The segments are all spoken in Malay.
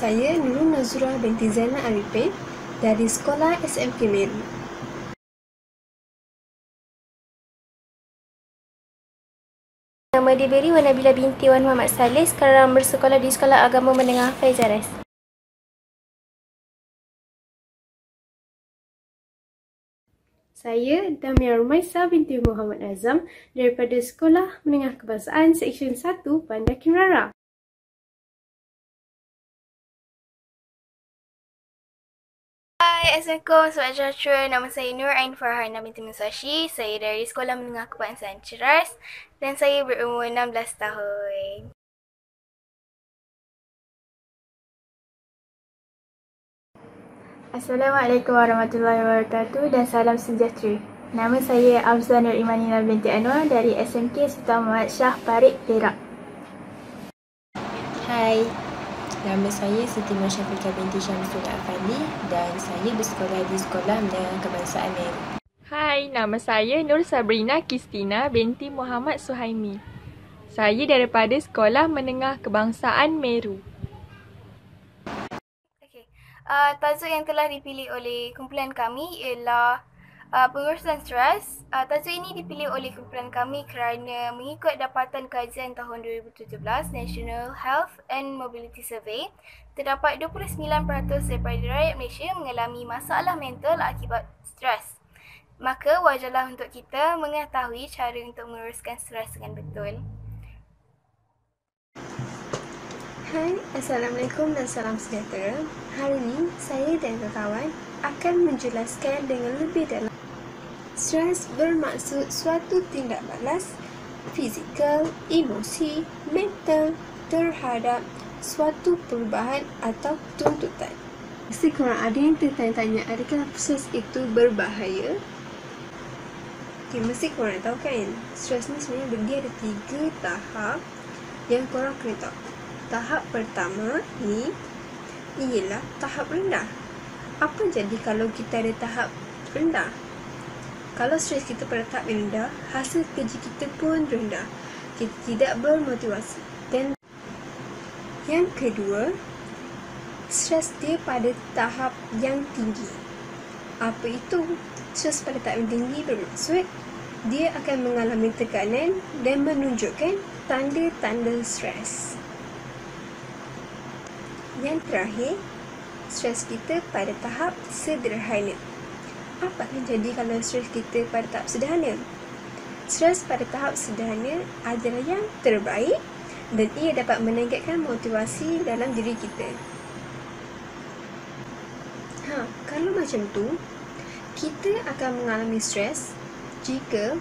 Saya Nurul Nazura binti Zainal Arifin dari Sekolah SMK Meru. Nama diberi Wan Nabila binti Wan Muhammad Saleh, sekarang bersekolah di Sekolah Agama Menengah Faizares. Saya Damia Rumaisa binti Muhammad Azam daripada Sekolah Menengah Kebangsaan Seksyen 1 Bandar Kinrara. Hai, Assalamualaikum, Sobat Cuaca. Nama saya Nur Ain Farhana binti Musashi. Saya dari Sekolah Menengah Kebangsaan Ceras dan saya berumur 16 tahun. Assalamualaikum warahmatullahi wabarakatuh dan salam sejahtera. Nama saya Amzah Nur Imanina binti Anwar dari SMK Sultan Muhammad Shah Parit, Perak. Hai, nama saya Siti Masyafiqah binti Syamsul Afandi dan saya bersekolah di Sekolah Menengah Kebangsaan Meru. Hai, nama saya Nur Sabrina Kristina binti Muhammad Suhaimi. Saya daripada Sekolah Menengah Kebangsaan Meru. Tajuk yang telah dipilih oleh kumpulan kami ialah pengurusan stres. Tajuk ini dipilih oleh kumpulan kami kerana mengikut dapatan kajian tahun 2017 National Health and Mobility Survey, terdapat 29% daripada rakyat Malaysia mengalami masalah mental akibat stres. Maka wajarlah untuk kita mengetahui cara untuk menguruskan stres dengan betul. Hai, Assalamualaikum dan salam sejahtera. Hari ini saya dan kawan akan menjelaskan dengan lebih dalam. Stres bermaksud suatu tindak balas fizikal, emosi, mental terhadap suatu perubahan atau tuntutan. Mesti korang ada yang tertanya-tanya, adakah stres itu berbahaya? Mesti korang tahu kan, stres ni sebenarnya dia ada 3 tahap yang korang kena tahu. Tahap pertama ni ialah tahap rendah. Apa jadi kalau kita ada tahap rendah? Kalau stres kita pada tahap rendah, hasil kerja kita pun rendah. Kita tidak bermotivasi. Dan yang kedua, stres dia pada tahap yang tinggi. Apa itu? Stres pada tahap yang tinggi bermaksud dia akan mengalami tekanan dan menunjukkan tanda-tanda stres. Yang terakhir, stres kita pada tahap sederhana. Apa yang jadi kalau stres kita pada tahap sederhana? Stres pada tahap sederhana adalah yang terbaik dan ia dapat meningkatkan motivasi dalam diri kita. Kalau macam tu, kita akan mengalami stres jika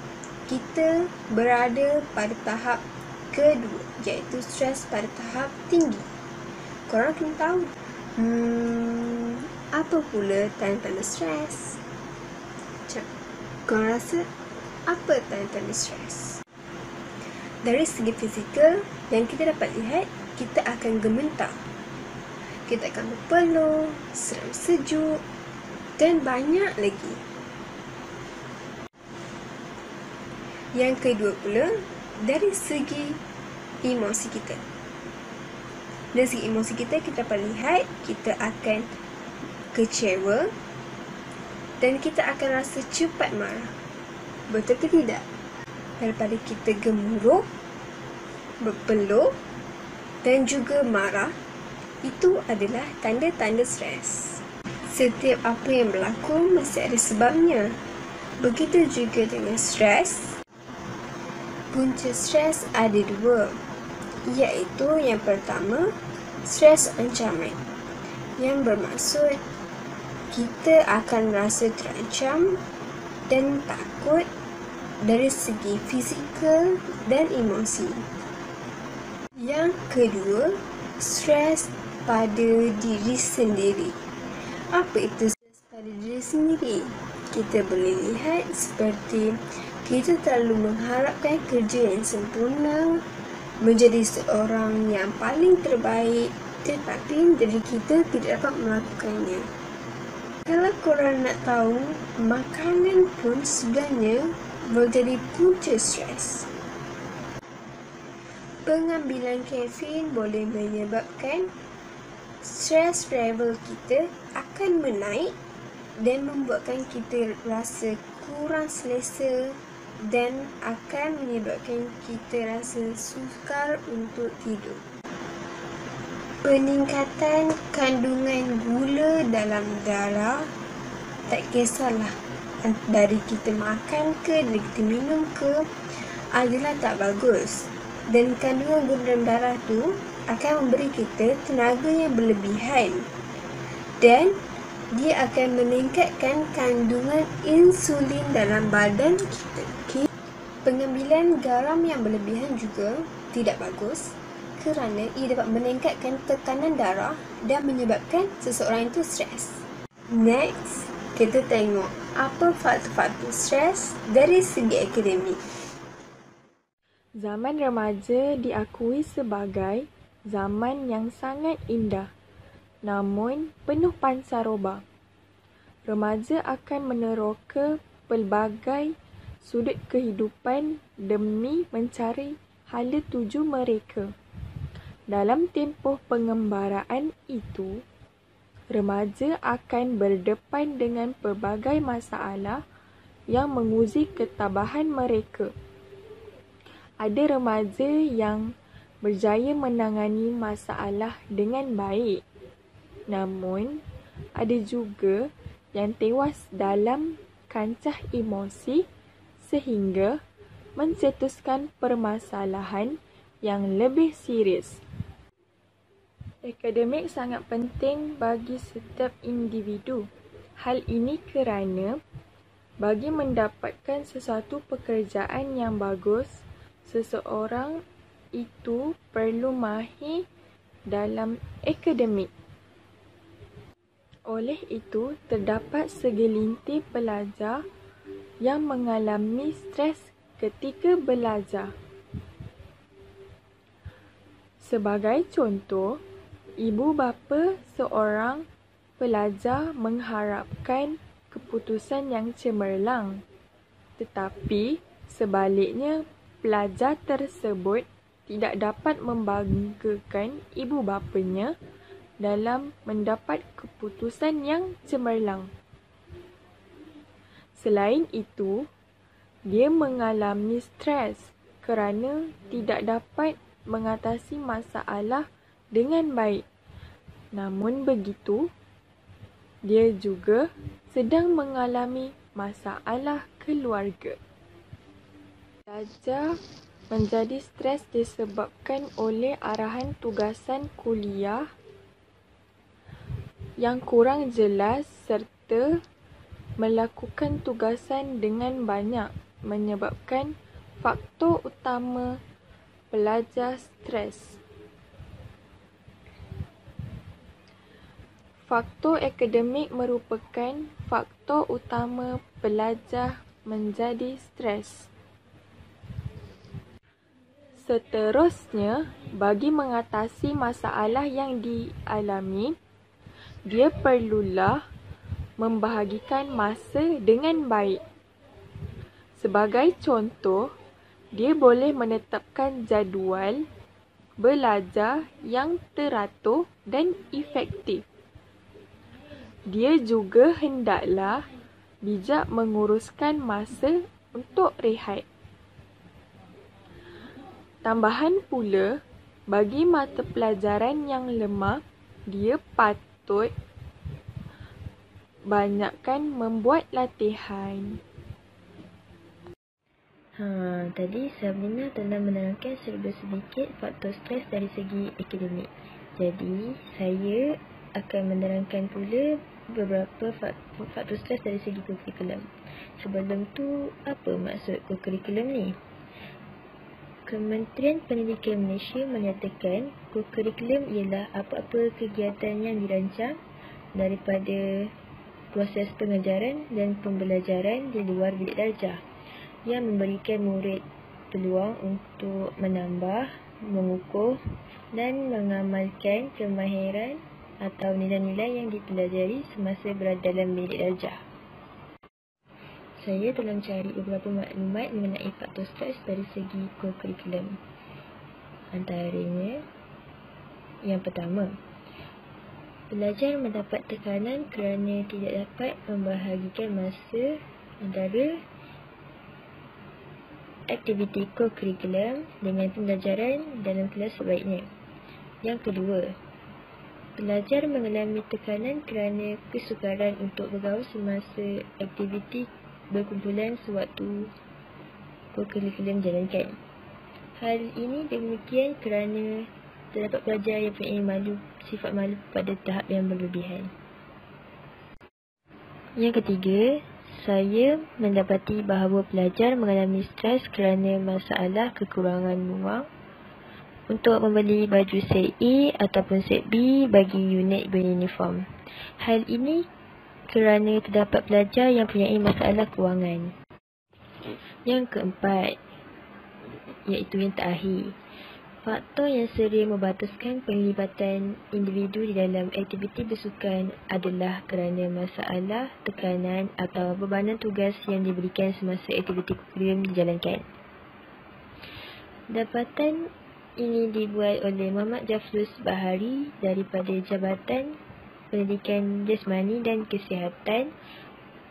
kita berada pada tahap kedua, iaitu stres pada tahap tinggi. Korang kena tahu apa pula tanda-tanda stres? Korang rasa apa tanda-tanda stres? Dari segi fizikal yang kita dapat lihat, kita akan gemetar, kita akan berpeluh, seram sejuk dan banyak lagi. Yang kedua pula, dari segi emosi kita. Dari segi emosi kita dapat lihat kita akan kecewa dan kita akan rasa cepat marah. Betul ke tidak? Daripada kita gemuruh, berpeluh dan juga marah, itu adalah tanda-tanda stres. Setiap apa yang berlaku mesti ada sebabnya. Begitu juga dengan stres. Punca stres ada 2. Iaitu yang pertama, stres ancaman, yang bermaksud kita akan rasa terancam dan takut dari segi fizikal dan emosi. Yang kedua, stres pada diri sendiri. Apa itu stres pada diri sendiri? Kita boleh lihat seperti kita terlalu mengharapkan kerja yang sempurna, menjadi seorang yang paling terbaik, tetapi diri kita tidak dapat melakukannya. Kalau korang nak tahu, makanan pun sebenarnya menjadi punca stres. Pengambilan kafein boleh menyebabkan stress level kita akan menaik dan membuatkan kita rasa kurang selesa dan akan menyebabkan kita rasa sukar untuk tidur. Peningkatan kandungan gula dalam darah, tak kisahlah dari kita makan ke, dari kita minum ke, adalah tak bagus. Dan kandungan gula dalam darah tu akan memberi kita tenaga yang berlebihan dan dia akan meningkatkan kandungan insulin dalam badan kita. Pengambilan garam yang berlebihan juga tidak bagus kerana ia dapat meningkatkan tekanan darah dan menyebabkan seseorang itu stres. Next, kita tengok apa faktor-faktor stres dari segi akademik. Zaman remaja diakui sebagai zaman yang sangat indah, namun penuh pancaroba. Remaja akan meneroka pelbagai sudut kehidupan demi mencari hala tuju mereka. Dalam tempoh pengembaraan itu, remaja akan berdepan dengan pelbagai masalah yang menguji ketabahan mereka. Ada remaja yang berjaya menangani masalah dengan baik. Namun, ada juga yang tewas dalam kancah emosi sehingga mencetuskan permasalahan yang lebih serius. Akademik sangat penting bagi setiap individu. Hal ini kerana bagi mendapatkan sesuatu pekerjaan yang bagus, seseorang itu perlu mahir dalam akademik. Oleh itu, terdapat segelintir pelajar yang mengalami stres ketika belajar. Sebagai contoh, ibu bapa seorang pelajar mengharapkan keputusan yang cemerlang, tetapi sebaliknya pelajar tersebut tidak dapat membanggakan ibu bapanya dalam mendapat keputusan yang cemerlang. Selain itu, dia mengalami stres kerana tidak dapat mengatasi masalah dengan baik. Namun begitu, dia juga sedang mengalami masalah keluarga. Pelajar menjadi stres disebabkan oleh arahan tugasan kuliah yang kurang jelas serta melakukan tugasan dengan banyak menyebabkan faktor utama pelajar stres. Faktor akademik merupakan faktor utama pelajar menjadi stres. Seterusnya, bagi mengatasi masalah yang dialami, dia perlulah membahagikan masa dengan baik. Sebagai contoh, dia boleh menetapkan jadual belajar yang teratur dan efektif. Dia juga hendaklah bijak menguruskan masa untuk rehat. Tambahan pula, bagi mata pelajaran yang lemah, dia patut banyakkan membuat latihan. Tadi Sabrina telah menerangkan sedikit faktor stres dari segi akademik. Jadi, saya akan menerangkan pula beberapa faktor stres dari segi kurikulum. Sebelum tu, apa maksud kurikulum ni? Kementerian Pendidikan Malaysia menyatakan kurikulum ialah apa-apa kegiatan yang dirancang daripada proses pengajaran dan pembelajaran di luar bilik darjah yang memberikan murid peluang untuk menambah, mengukuh dan mengamalkan kemahiran atau nilai-nilai yang dipelajari semasa berada dalam bilik darjah. Saya telah mencari beberapa maklumat mengenai faktor stres dari segi kurikulum. Antaranya, yang pertama, Pelajar mendapat tekanan kerana tidak dapat membahagikan masa antara aktiviti co-curriculum dengan pembelajaran dalam kelas sebaiknya. Yang kedua, pelajar mengalami tekanan kerana kesukaran untuk bergaul semasa aktiviti berkumpulan sewaktu co-curriculum jalankan. Hal ini demikian kerana terdapat pelajar yang mempunyai sifat malu pada tahap yang berlebihan. Yang ketiga, saya mendapati bahawa pelajar mengalami stres kerana masalah kekurangan wang untuk membeli baju set A ataupun set B bagi unit beruniform. Hal ini kerana terdapat pelajar yang mempunyai masalah kewangan. Yang keempat, iaitu yang terakhir, faktor yang sering membataskan penglibatan individu di dalam aktiviti bersukan adalah kerana masalah, tekanan atau bebanan tugas yang diberikan semasa aktiviti kurikulum dijalankan. Dapatan ini dibuat oleh Muhammad Jafrus Bahari daripada Jabatan Pendidikan Jasmani dan Kesihatan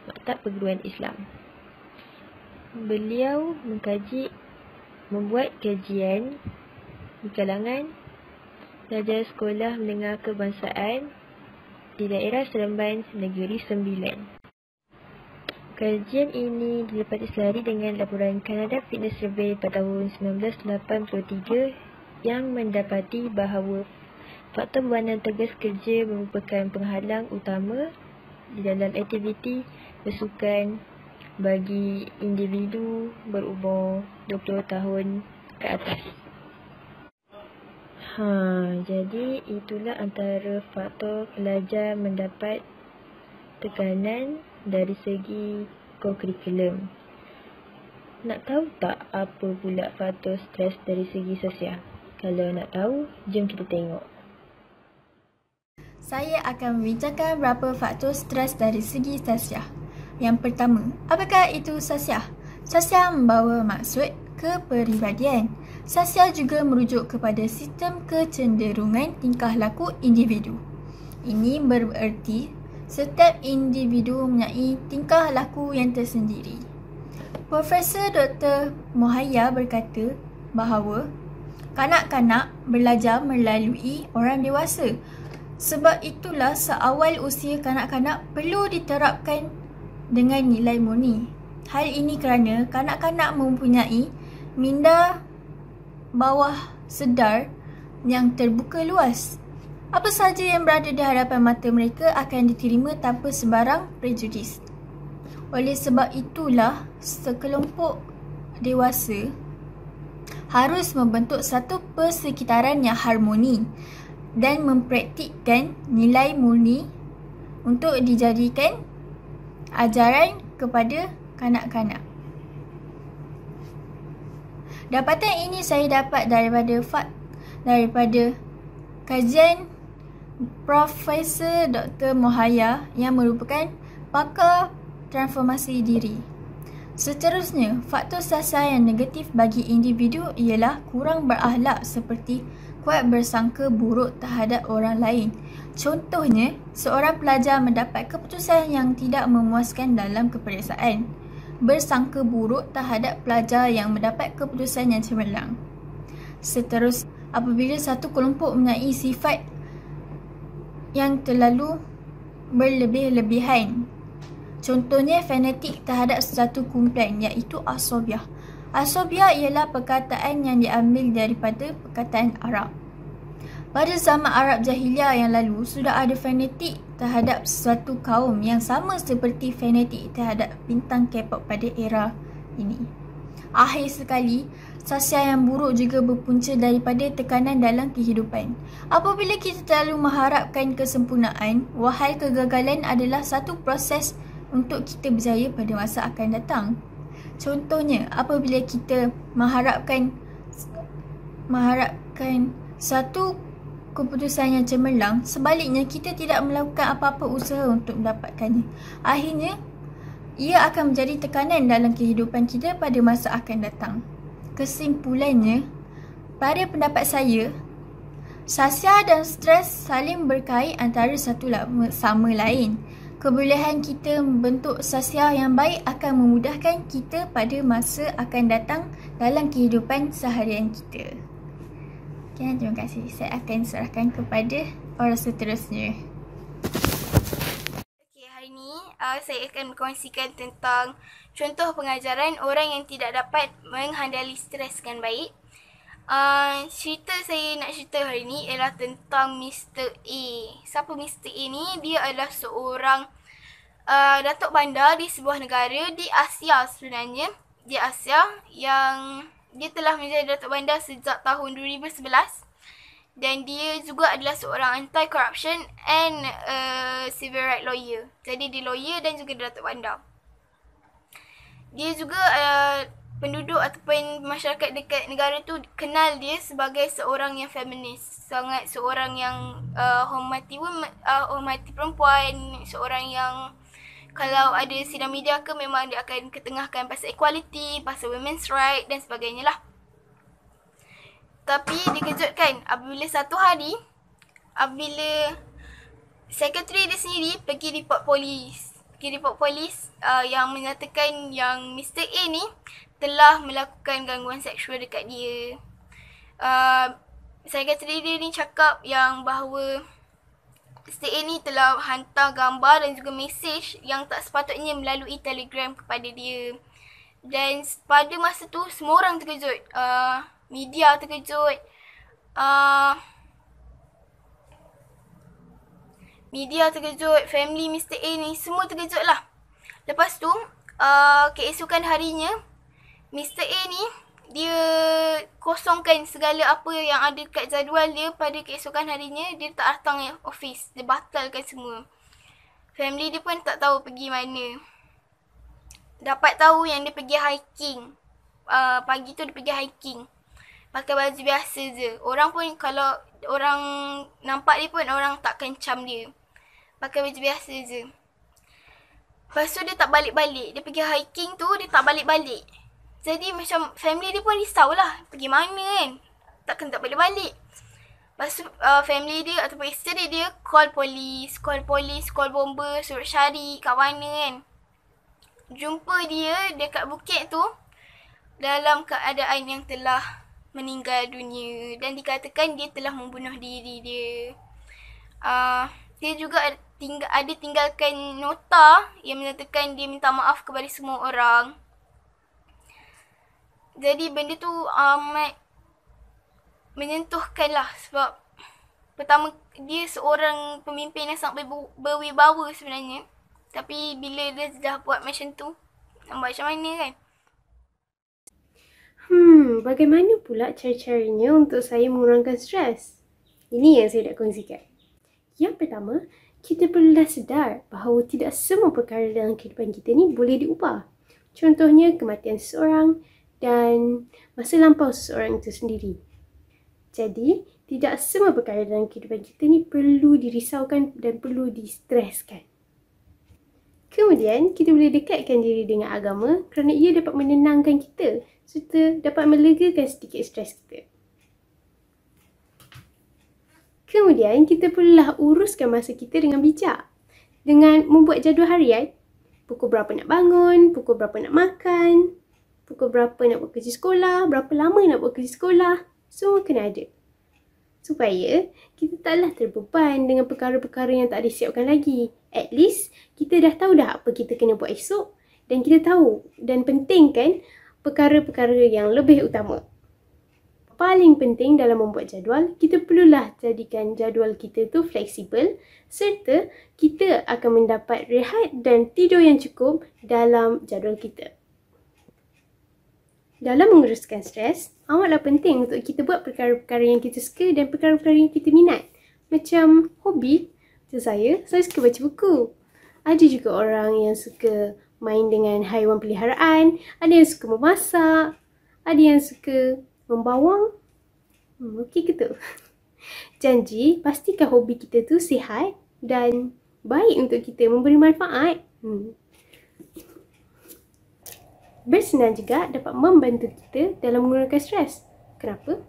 Maktab Perguruan Islam. Beliau membuat kajian di kalangan pelajar sekolah menengah kebangsaan di daerah Seremban Negeri Sembilan. Kajian ini didapat diselari dengan laporan Canada Fitness Survey pada tahun 1983 yang mendapati bahawa faktor bebanan tugas kerja merupakan penghalang utama di dalam aktiviti bersukan bagi individu berumur 20 tahun ke atas. Jadi itulah antara faktor pelajar mendapat tekanan dari segi co-curriculum. Nak tahu tak apa pula faktor stres dari segi sosial? Kalau nak tahu, jom kita tengok. Saya akan membincangkan beberapa faktor stres dari segi sosial. Yang pertama, apakah itu sosial? Sosial membawa maksud kepribadian. Sosial juga merujuk kepada sistem kecenderungan tingkah laku individu. Ini bererti setiap individu mempunyai tingkah laku yang tersendiri. Profesor Dr. Mohaya berkata bahawa kanak-kanak belajar melalui orang dewasa. Sebab itulah seawal usia kanak-kanak perlu diterapkan dengan nilai murni. Hal ini kerana kanak-kanak mempunyai minda bawah sedar yang terbuka luas. Apa sahaja yang berada di hadapan mata mereka akan diterima tanpa sebarang prejudis. Oleh sebab itulah sekelompok dewasa harus membentuk satu persekitaran yang harmoni dan mempraktikkan nilai murni untuk dijadikan ajaran kepada kanak-kanak. Dapatan ini saya dapat daripada kajian Profesor Dr. Mohaya yang merupakan pakar transformasi diri. Seterusnya, faktor sosial yang negatif bagi individu ialah kurang berakhlak seperti kuat bersangka buruk terhadap orang lain. Contohnya, seorang pelajar mendapat keputusan yang tidak memuaskan dalam keperiksaan. Bersangka buruk terhadap pelajar yang mendapat keputusan yang cemerlang. Seterusnya, apabila satu kelompok mempunyai sifat yang terlalu berlebih-lebihan. Contohnya fanatik terhadap satu kumpulan iaitu asobiah. Asobiah ialah perkataan yang diambil daripada perkataan Arab. Pada zaman Arab Jahiliyah yang lalu, sudah ada fanatik terhadap suatu kaum yang sama seperti fanatik terhadap bintang K-pop pada era ini. Akhir sekali, sosial yang buruk juga berpunca daripada tekanan dalam kehidupan. Apabila kita terlalu mengharapkan kesempurnaan, wahai kegagalan adalah satu proses untuk kita berjaya pada masa akan datang. Contohnya, apabila kita mengharapkan satu keputusan yang cemerlang, sebaliknya kita tidak melakukan apa-apa usaha untuk mendapatkannya. Akhirnya, ia akan menjadi tekanan dalam kehidupan kita pada masa akan datang. Kesimpulannya, pada pendapat saya, Sasya dan stres saling berkait antara satu sama lain. Kebolehan kita membentuk sasya yang baik akan memudahkan kita pada masa akan datang dalam kehidupan seharian kita. Okay, terima kasih. Saya akan serahkan kepada orang seterusnya. Hari ni saya akan berkongsikan tentang contoh pengajaran orang yang tidak dapat menghandali stres dengan baik. Cerita saya nak cerita hari ni ialah tentang Mr. A. Siapa Mr. A ni? Dia adalah seorang datuk bandar di sebuah negara di Asia sebenarnya. Di Asia yang dia telah menjadi datuk bandar sejak tahun 2011. Dan dia juga adalah seorang anti-corruption and civil right lawyer. Jadi dia lawyer dan juga datuk bandar. Dia juga penduduk ataupun masyarakat dekat negara tu kenal dia sebagai seorang yang feminis. Sangat seorang yang hormati perempuan. Seorang yang kalau ada sidang media ke memang dia akan ketengahkan pasal equality, pasal women's right dan sebagainya lah. Tapi dikejutkan apabila satu hari, apabila sekretari dia sendiri pergi report polis yang menyatakan yang Mr. A ni telah melakukan gangguan seksual dekat dia. Sekretari dia ni cakap yang bahawa Mr. A ni telah hantar gambar dan juga mesej yang tak sepatutnya melalui telegram kepada dia. Dan pada masa tu semua orang terkejut. Media terkejut. Family Mr. A ni semua terkejut lah. Lepas tu, keesokan harinya, Mr. A ni, dia kosongkan segala apa yang ada kat jadual dia pada keesokan harinya. Dia tak datang office. Dia batalkan semua. Family dia pun tak tahu pergi mana. Dapat tahu yang dia pergi hiking. Pagi tu dia pergi hiking. Pakai baju biasa je. Orang pun kalau orang nampak dia pun orang tak kencam dia. Pakai baju biasa je. Lepas tu dia tak balik-balik. Dia pergi hiking tu dia tak balik-balik. Jadi macam family dia pun risau lah. Pergi mana kan? Takkan tak balik-balik. Lepas tu family dia ataupun isteri dia call polis, call bomba, suruh cari kat mana kan. Jumpa dia dekat bukit tu dalam keadaan yang telah meninggal dunia. Dan dikatakan dia telah membunuh diri dia. Dia juga ada tinggalkan nota yang menyatakan dia minta maaf kepada semua orang. Jadi benda tu amat menyentuhkan lah. Sebab pertama dia seorang pemimpin yang sangat berwibawa sebenarnya. Tapi bila dia dah buat macam tu, nak buat macam mana kan? Bagaimana pula cara-caranya untuk saya mengurangkan stres? Ini yang saya nak kongsikan. Yang pertama, kita perlulah sedar bahawa tidak semua perkara dalam kehidupan kita ni boleh diubah. Contohnya kematian seseorang dan masa lampau seseorang itu sendiri. Jadi, tidak semua perkara dalam kehidupan kita ni perlu dirisaukan dan perlu distreskan. Kemudian, kita boleh dekatkan diri dengan agama kerana ia dapat menenangkan kita serta dapat melegakan sedikit stres kita. Kemudian, kita perlulah uruskan masa kita dengan bijak. Dengan membuat jadual harian, pukul berapa nak bangun, pukul berapa nak makan, pukul berapa nak buat kerja sekolah, berapa lama nak buat kerja sekolah, semua kena ada. Supaya kita taklah terbeban dengan perkara-perkara yang tak disiapkan lagi. At least, kita dah tahu dah apa kita kena buat esok dan kita tahu dan pentingkan perkara-perkara yang lebih utama. Paling penting dalam membuat jadual, kita perlulah jadikan jadual kita tu fleksibel serta kita akan mendapat rehat dan tidur yang cukup dalam jadual kita. Dalam menguruskan stres, amatlah penting untuk kita buat perkara-perkara yang kita suka dan perkara-perkara yang kita minat. Macam hobi, macam saya suka baca buku. Ada juga orang yang suka main dengan haiwan peliharaan, ada yang suka memasak, ada yang suka membawang. Okey ke tu? Janji, pastikan hobi kita tu sihat dan baik untuk kita, memberi manfaat. Bersenam juga dapat membantu kita dalam mengurangkan stres. Kenapa?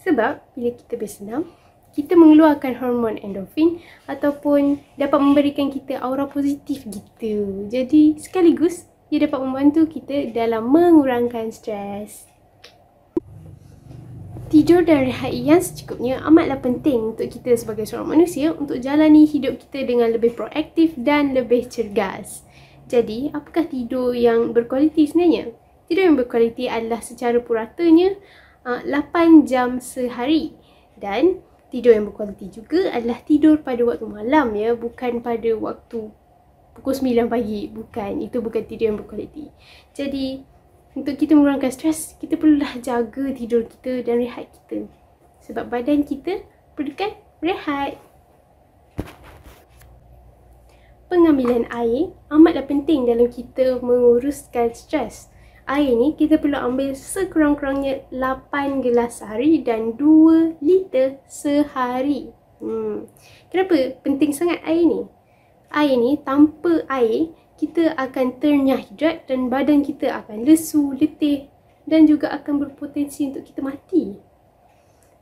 Sebab bila kita bersenam, kita mengeluarkan hormon endorfin ataupun dapat memberikan kita aura positif gitu. Jadi sekaligus ia dapat membantu kita dalam mengurangkan stres. Tidur dan rehat yang secukupnya amatlah penting untuk kita sebagai seorang manusia untuk jalani hidup kita dengan lebih proaktif dan lebih cergas. Jadi, apakah tidur yang berkualiti sebenarnya? Tidur yang berkualiti adalah secara puratanya 8 jam sehari. Dan tidur yang berkualiti juga adalah tidur pada waktu malam ya, bukan pada waktu pukul 9 pagi. Bukan, itu bukan tidur yang berkualiti. Jadi, untuk kita mengurangkan stres, kita perlulah jaga tidur kita dan rehat kita. Sebab badan kita perlukan rehat. Pengambilan air amatlah penting dalam kita menguruskan stres. Air ni kita perlu ambil sekurang-kurangnya 8 gelas sehari dan 2 liter sehari. Kenapa penting sangat air ni? Air ni, tanpa air, kita akan ternyah hidrat dan badan kita akan lesu, letih dan juga akan berpotensi untuk kita mati.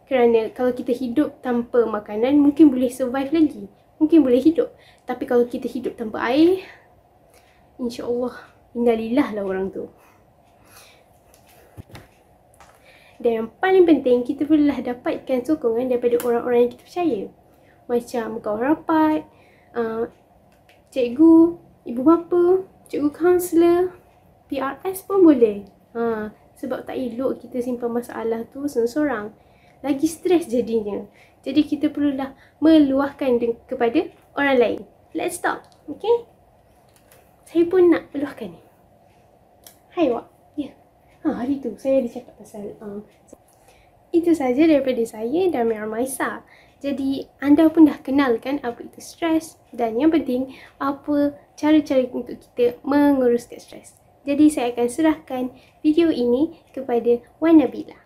Kerana kalau kita hidup tanpa makanan, mungkin boleh survive lagi. Mungkin boleh hidup. Tapi kalau kita hidup tanpa air, insya-Allah, innalillah lah orang tu. Dan yang paling penting, kita perlulah dapatkan sokongan daripada orang-orang yang kita percaya. Macam kawan rapat, cikgu, ibu bapa, cikgu kaunselor, PRS pun boleh. Sebab tak elok kita simpan masalah tu seorang-seorang. Lagi stres jadinya. Jadi kita perlulah meluahkan kepada orang lain. Let's talk, okay? Saya pun nak meluahkan ni. Hai Wak. Ya. Hari tu saya ada cakap pasal itu saja daripada saya dan Mira Maisa. Jadi anda pun dah kenal kan apa itu stres dan yang penting apa cara-cara untuk kita menguruskan stres. Jadi saya akan serahkan video ini kepada Wan Nabila.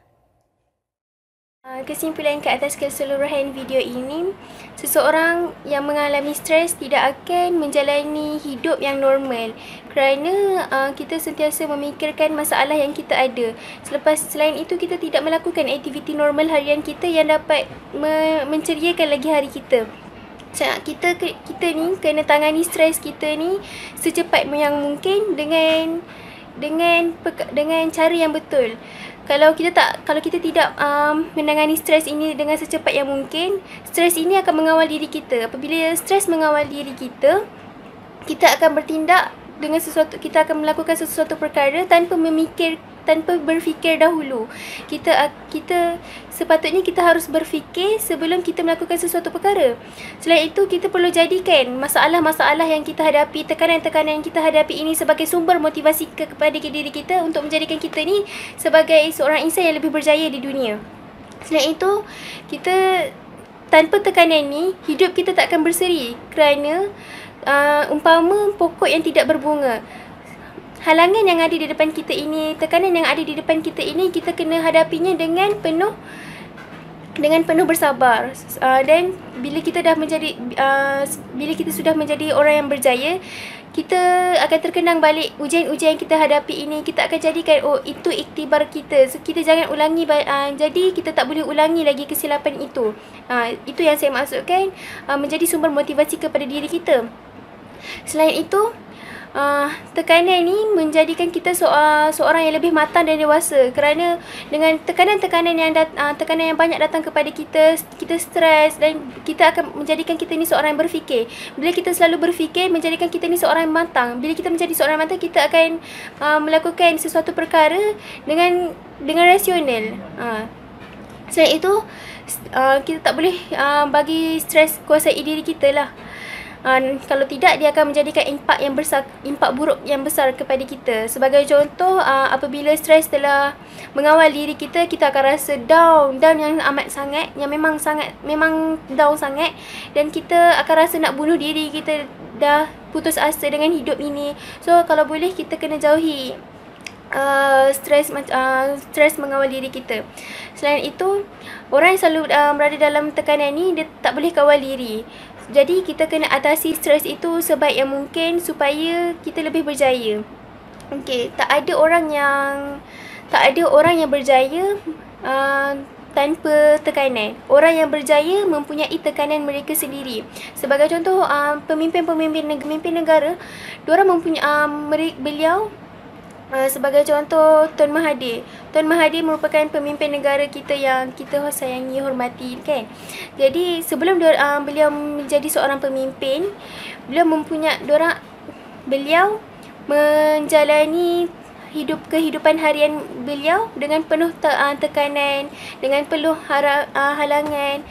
Kesimpulan ke atas keseluruhan video ini, seseorang yang mengalami stres tidak akan menjalani hidup yang normal kerana kita sentiasa memikirkan masalah yang kita ada. Selain itu, kita tidak melakukan aktiviti normal harian kita yang dapat menceriakan lagi hari kita. Kita ni kena tangani stres kita ni secepat yang mungkin dengan cara yang betul. Kalau kita tidak menangani stres ini dengan secepat yang mungkin, stres ini akan mengawal diri kita. Apabila stres mengawal diri kita, kita akan bertindak dengan kita akan melakukan sesuatu perkara tanpa berfikir dahulu. Sepatutnya kita harus berfikir sebelum kita melakukan sesuatu perkara. Selain itu, kita perlu jadikan masalah-masalah yang kita hadapi, tekanan-tekanan yang kita hadapi ini sebagai sumber motivasi kepada diri kita untuk menjadikan kita ni sebagai seorang insan yang lebih berjaya di dunia. Selain itu, kita tanpa tekanan ni, hidup kita tak akan berseri kerana umpama pokok yang tidak berbunga. Halangan yang ada di depan kita ini, tekanan yang ada di depan kita ini, kita kena hadapinya dengan penuh bersabar. Dan bila kita sudah menjadi orang yang berjaya, kita akan terkenang balik ujian-ujian yang kita hadapi ini. Kita akan jadikan itu iktibar kita. So, kita jangan ulangi, jadi kita tak boleh ulangi lagi kesilapan itu. Itu yang saya maksudkan, menjadi sumber motivasi kepada diri kita. Selain itu, tekanan ni menjadikan kita seorang yang lebih matang dan dewasa, kerana dengan tekanan-tekanan yang banyak datang kepada kita stres dan kita akan menjadikan kita ni seorang yang berfikir. Bila kita selalu berfikir, menjadikan kita ni seorang yang matang. Bila kita menjadi seorang yang matang, kita akan melakukan sesuatu perkara dengan rasional. Selain itu, kita tak boleh bagi stres kuasai diri kita lah. Kalau tidak, dia akan menjadikan impak buruk yang besar kepada kita. Sebagai contoh, apabila stres telah mengawal diri kita, kita akan rasa down yang amat sangat, yang memang down sangat, dan kita akan rasa nak bunuh diri. Kita dah putus asa dengan hidup ini. So kalau boleh, kita kena jauhi stres mengawal diri kita. Selain itu, orang yang selalu berada dalam tekanan ni, dia tak boleh kawal diri. Jadi kita kena atasi stres itu sebaik yang mungkin supaya kita lebih berjaya. Okey, tak ada orang yang berjaya tanpa tekanan. Orang yang berjaya mempunyai tekanan mereka sendiri. Sebagai contoh, pemimpin negara, diorang mempunyai beliau sebagai contoh Tun Mahathir. Tun Mahathir merupakan pemimpin negara kita yang kita sayangi, hormati kan. Jadi sebelum beliau menjadi seorang pemimpin, beliau menjalani kehidupan harian beliau dengan penuh tekanan, dengan penuh halangan.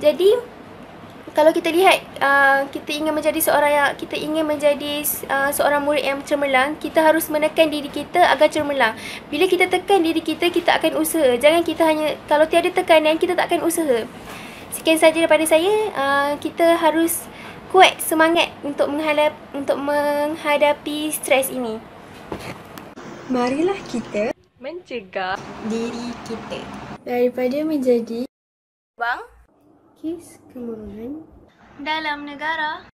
Jadi kalau kita lihat kita ingin menjadi seorang murid yang cemerlang, kita harus menekan diri kita agar cemerlang. Bila kita tekan diri kita, kita akan usaha. Jangan kita kalau tiada tekanan, kita tak akan usaha. Sekian saja daripada saya. Kita harus kuat semangat untuk menghadapi stres ini. Marilah kita mencegah diri kita daripada menjadi Bang, Kes kemurunan dalam negara